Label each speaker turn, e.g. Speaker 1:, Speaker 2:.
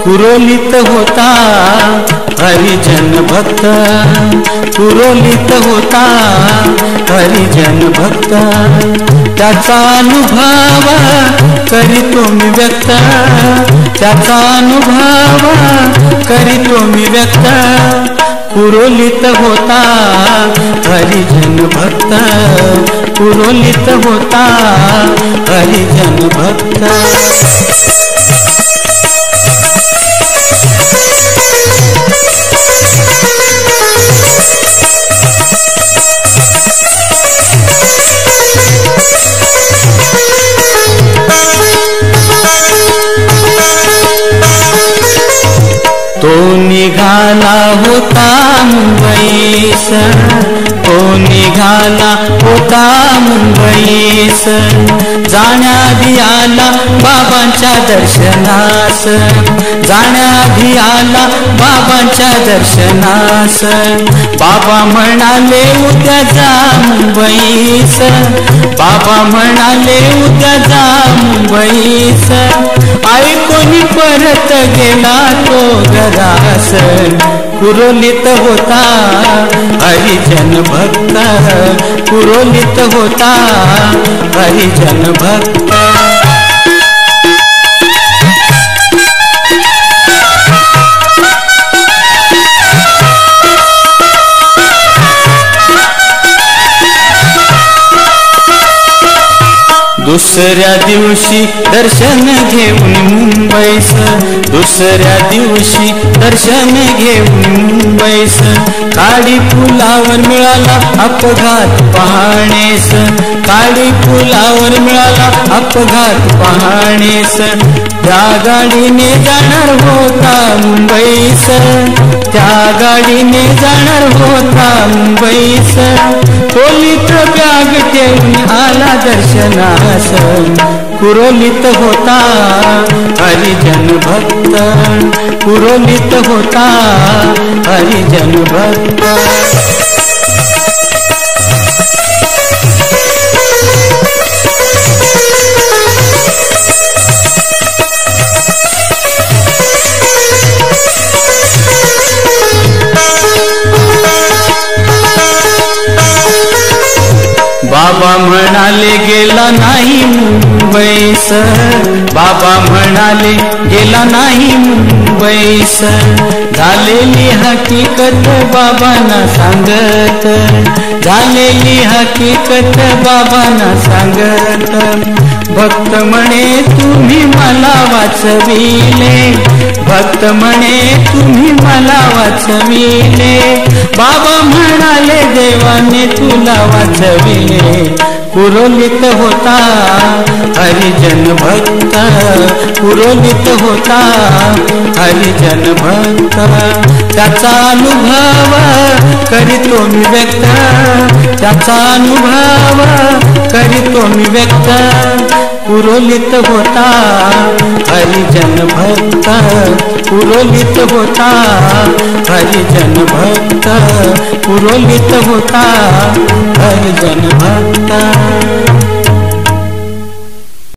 Speaker 1: पुरोलित होता हरिजन भक्त, पुरोलित होता हरिजन भक्त। त्याचा अनुभव करीतो मी व्यक्त, त्याचा अनुभव करीतो मी व्यक्त। पुरोलित होता हरिजन भक्त, पुरोलित होता हरिजन भक्त। तो निघाला होता मुंबईस, तो निघाला होता मुंबईस। जाण्याआधी आला बाबांच्या दर्शनास, जाण्याआधी आला बाबांच्या दर्शनास। बाबा म्हणाले उद्या जा मुंबईस, बाबा म्हणाले उद्या जा मुंबईस। ऐकून परत गेला तो घरास, पुरोलित होता हरिजन भक्त, पुरोलित होता हरिजन भक्त। दुसऱ्या दिवशी दर्शन घेऊन मुंबईस, दुसऱ्या दिवशी दर्शन घेऊन मुंबईस। काडी पुलावर मिळाला अपघात पाहणेस, काडी पुलावर मिळाला अपघात पाहणेस। त्या गाडीने जाणार होता मुंबईस, त्या गाडीने जाणार होता मुंबईस। खोलीत बॅग ठेवून आला दर्शनास, पुरोलित होता हरिजन भक्त, पुरोलित होता हरिजन भक्त। बाबा म्हणाले गेला नाही मुंबईस, बाबा म्हणाले गेला नाही मुंबईस। झालेली हकीकत बाबांना सांगत, झालेली हकीकत बाबांना सांगत। भक्त म्हणे तुम्ही मला वाचविले, भक्त म्हणे तुम्ही मला वाचविले। बाबा म्हणाले देवाने तुला वाचविले। पुरोलित होता हरिजन भक्त, पुरोलित होता हरिजन भक्त। त्याचा अनुभव करीतो मी व्यक्त, त्याचा अनुभव करीतो मी व्यक्त। पुरोलित होता हरिजन भक्त, पुरोलित होता हरिजन भक्त, पुरोलित होता हरिजन भक्त।